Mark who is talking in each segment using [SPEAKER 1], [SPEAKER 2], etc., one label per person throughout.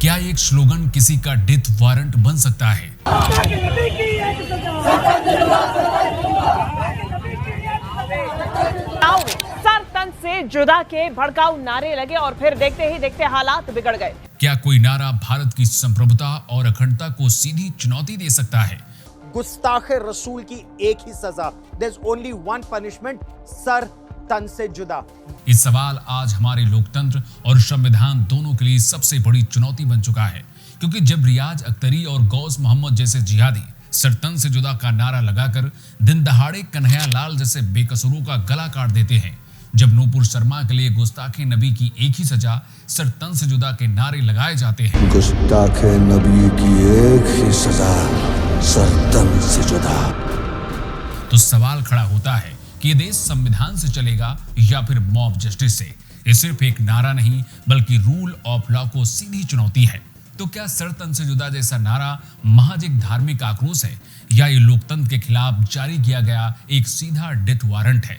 [SPEAKER 1] क्या एक स्लोगन किसी का डेथ वारंट बन सकता है?
[SPEAKER 2] सर तन से जुदा के भड़काऊ नारे लगे और फिर देखते ही देखते हालात बिगड़ गए।
[SPEAKER 1] क्या कोई नारा भारत की संप्रभुता और अखंडता को सीधी चुनौती दे सकता है?
[SPEAKER 3] गुस्ताखे रसूल की एक ही सजा, there's only one punishment, sir तन से जुदा।
[SPEAKER 1] ये सवाल आज हमारे लोकतंत्र और संविधान दोनों के लिए सबसे बड़ी चुनौती बन चुका है, क्योंकि जब रियाज अख्तरी और गौस मोहम्मद जैसे जिहादी सर तन से जुदा का नारा लगाकर दिन दहाड़े कन्हैया लाल जैसे बेकसूरों का गला काट देते हैं, जब नूपुर शर्मा के लिए गुस्ताखे नबी की एक ही सजा सर तन से जुदा के नारे लगाए जाते हैं,
[SPEAKER 4] गुस्ताखे नबी की एक ही सजा सर तन से जुदा,
[SPEAKER 1] तो सवाल खड़ा होता है कि ये देश संविधान से चलेगा या फिर मॉब जस्टिस से? ये सिर्फ एक नारा नहीं बल्कि रूल ऑफ लॉ को सीधी चुनौती है। तो क्या सर तन से जुदा जैसा नारा महज एक धार्मिक आक्रोश है या ये लोकतंत्र के खिलाफ जारी किया गया एक सीधा डेथ वारंट है?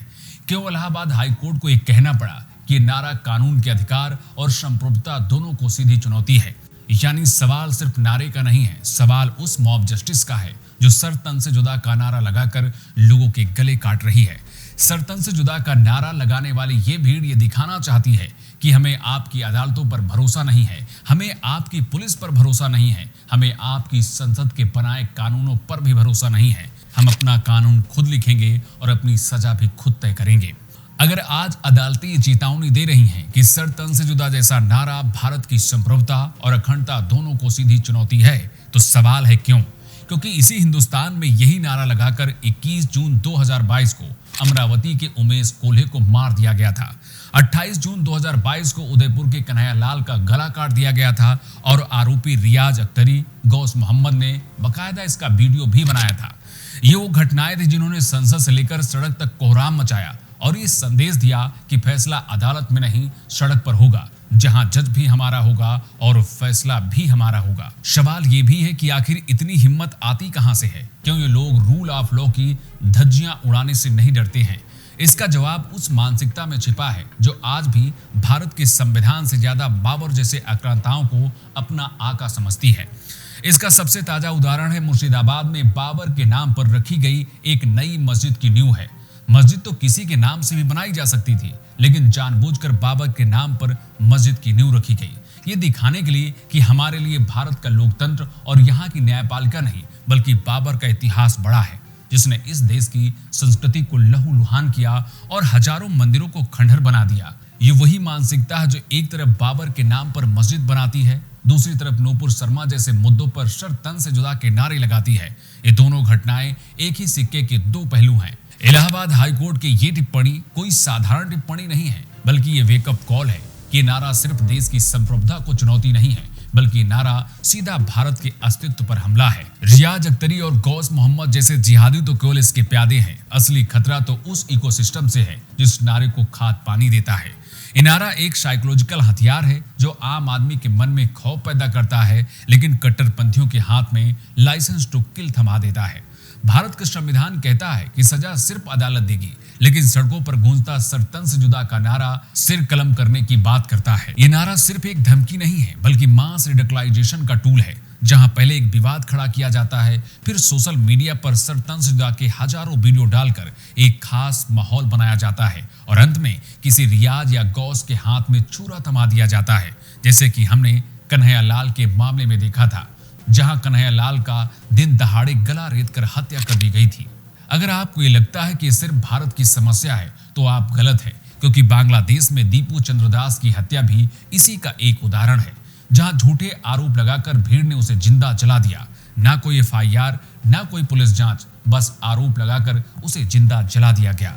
[SPEAKER 1] क्यों इलाहाबाद हाई कोर्ट को एक कहना पड़ा कि नारा कानून के अधिकार और संप्रभुता दोनों को सीधी चुनौती है? यानी सवाल सिर्फ नारे का नहीं है, सवाल उस मॉब जस्टिस का है जो सर तन से जुदा का नारा लगाकर लोगों के गले काट रही है। सर तन से जुदा का नारा लगाने वाली ये भीड़ ये दिखाना चाहती है कि हमें आपकी अदालतों पर भरोसा नहीं है, हमें आपकी पुलिस पर भरोसा नहीं है, हमें आपकी संसद के बनाए कानूनों पर भी भरोसा नहीं है। हम अपना कानून खुद लिखेंगे और अपनी सजा भी खुद तय करेंगे। अगर आज अदालतें चेतावनी दे रही हैं कि सर तन से जुदा जैसा नारा भारत की संप्रभुता और अखंडता दोनों को सीधी चुनौती है, तो सवाल है क्यों? क्योंकि इसी हिंदुस्तान में यही नारा लगाकर 21 जून 2022 को अमरावती के उमेश कोल्हे को मार दिया गया था। 28 जून 2022 को उदयपुर के कन्हैया लाल का गला काट दिया गया था और आरोपी रियाज अख्तरी, गौस मोहम्मद ने बकायदा इसका वीडियो भी बनाया था। ये वो घटनाएं थी जिन्होंने संसद से लेकर सड़क तक कोहराम मचाया और ये संदेश दिया कि फैसला अदालत में नहीं सड़क पर होगा, जहां जज भी हमारा होगा और फैसला भी हमारा होगा। सवाल ये भी है कि आखिर इतनी हिम्मत आती कहां से है? क्यों ये लोग रूल ऑफ लॉ की धज्जियां उड़ाने से नहीं डरते हैं? इसका जवाब उस मानसिकता में छिपा है जो आज भी भारत के संविधान से ज्यादा बाबर जैसे आक्रांताओं को अपना आका समझती है। इसका सबसे ताजा उदाहरण है मुर्शिदाबाद में बाबर के नाम पर रखी गई एक नई मस्जिद की नींव है। मस्जिद तो किसी के नाम से भी बनाई जा सकती थी, लेकिन जानबूझकर बाबर के नाम पर मस्जिद की नींव रखी गई, ये दिखाने के लिए कि हमारे लिए भारत का लोकतंत्र और यहाँ की न्यायपालिका नहीं बल्कि बाबर का इतिहास बड़ा है, जिसने इस देश की संस्कृति को लहूलुहान किया और हजारों मंदिरों को खंडहर बना दिया। ये वही मानसिकता है जो एक तरफ बाबर के नाम पर मस्जिद बनाती है, दूसरी तरफ नूपुर शर्मा जैसे मुद्दों पर सर तन से जुदा के नारे लगाती है। ये दोनों घटनाएं एक ही सिक्के के दो पहलू हैं। इलाहाबाद हाई कोर्ट की ये टिप्पणी कोई साधारण टिप्पणी नहीं है, बल्कि ये वेकअप कॉल है कि नारा सिर्फ देश की संप्रभुता को चुनौती नहीं है, बल्कि नारा सीधा भारत के अस्तित्व पर हमला है। रियाज अख्तरी और गौस मोहम्मद जैसे जिहादी तो केवल इसके प्यादे हैं, असली खतरा तो उस इकोसिस्टम से है जिस नारे को खाद पानी देता है। ये नारा एक साइकोलॉजिकल हथियार है जो आम आदमी के मन में खौफ पैदा करता है, लेकिन कट्टरपंथियों के हाथ में लाइसेंस टू किल थमा देता है। भारत का संविधान कहता है कि सजा सिर्फ अदालत देगी, लेकिन सड़कों पर गूंजता सर तन से जुदा का नारा सिर कलम करने की बात करता है। ये नारा सिर्फ एक धमकी नहीं है बल्कि मास रेडिकलाइजेशन का टूल है, जहां पहले एक विवाद खड़ा किया जाता है, फिर सोशल मीडिया पर सर तन से जुदा के हजारों वीडियो डालकर एक खास माहौल बनाया जाता है और अंत में किसी रियाज या गौस के हाथ में छुरा थमा दिया जाता है, जैसे कि हमने कन्हैया लाल के मामले में देखा था, जहां कन्हैया लाल का दिन दहाड़े गला रेतकर हत्या कर दी गई थी। अगर आपको ये लगता है कि सिर्फ भारत की समस्या है तो आप गलत हैं, क्योंकि बांग्लादेश में दीपू चंद्रदास की हत्या भी इसी का एक उदाहरण है, जहां झूठे आरोप लगाकर भीड़ ने उसे जिंदा जला दिया। ना कोई FIR, ना कोई पुलिस जांच, बस आरोप लगाकर उसे जिंदा जला दिया गया।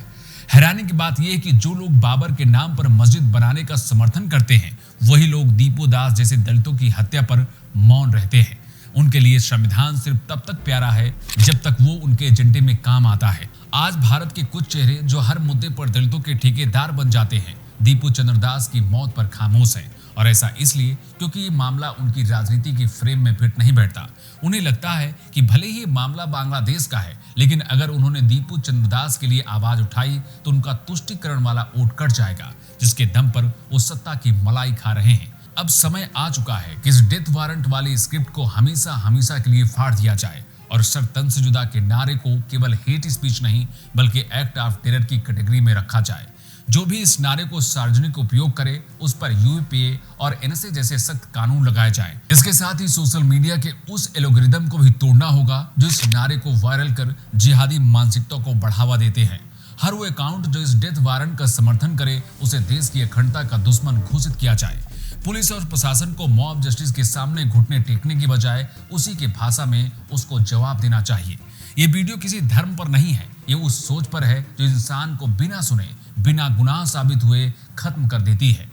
[SPEAKER 1] हैरानी की बात यह है कि जो लोग बाबर के नाम पर मस्जिद बनाने का समर्थन करते हैं, वही लोग दीपू दास जैसे दलितों की हत्या पर मौन रहते हैं। उनके लिए संविधान सिर्फ तब तक प्यारा है जब तक वो उनके एजेंडे में काम आता है। आज भारत के कुछ चेहरे जो हर मुद्दे पर दलितों के ठेकेदार बन जाते हैं, दीपू चंद्रदास की मौत पर खामोश है, और ऐसा इसलिए क्योंकि ये मामला उनकी राजनीति के फ्रेम में फिट नहीं बैठता। उन्हें लगता है कि भले ही ये मामला बांग्लादेश का है, लेकिन अगर उन्होंने दीपू चंद्रदास के लिए आवाज उठाई तो उनका तुष्टिकरण वाला वोट कट जाएगा, जिसके दम पर वो सत्ता की मलाई खा रहे हैं। अब समय आ चुका है कि इस डेथ वारंट वाली स्क्रिप्ट को हमेशा हमेशा के लिए फाड़ दिया जाए और सर तन से जुदा के नारे को केवल हेट स्पीच नहीं बल्कि एक्ट ऑफ टेरर की कैटेगरी में रखा जाए। जो भी इस नारे को सार्वजनिक उपयोग करे उस पर यूएपीए और एनएसए जैसे सख्त कानून लगाए जाएं। इसके साथ ही सोशल मीडिया के उस एल्गोरिदम को भी तोड़ना होगा जो इस नारे को वायरल कर जिहादी मानसिकता को बढ़ावा देते हैं। हर वो अकाउंट जो इस डेथ वारंट का समर्थन करे उसे देश की अखंडता का दुश्मन घोषित किया जाए। पुलिस और प्रशासन को मॉब जस्टिस के सामने घुटने टेकने की बजाय उसी की भाषा में उसको जवाब देना चाहिए। ये वीडियो किसी धर्म पर नहीं है, ये उस सोच पर है जो इंसान को बिना सुने बिना गुनाह साबित हुए खत्म कर देती है।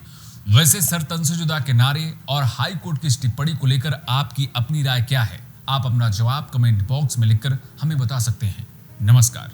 [SPEAKER 1] वैसे सर तन से जुदा के नारे और हाई कोर्ट की इस टिप्पणी को लेकर आपकी अपनी राय क्या है? आप अपना जवाब कमेंट बॉक्स में लिखकर हमें बता सकते हैं। नमस्कार।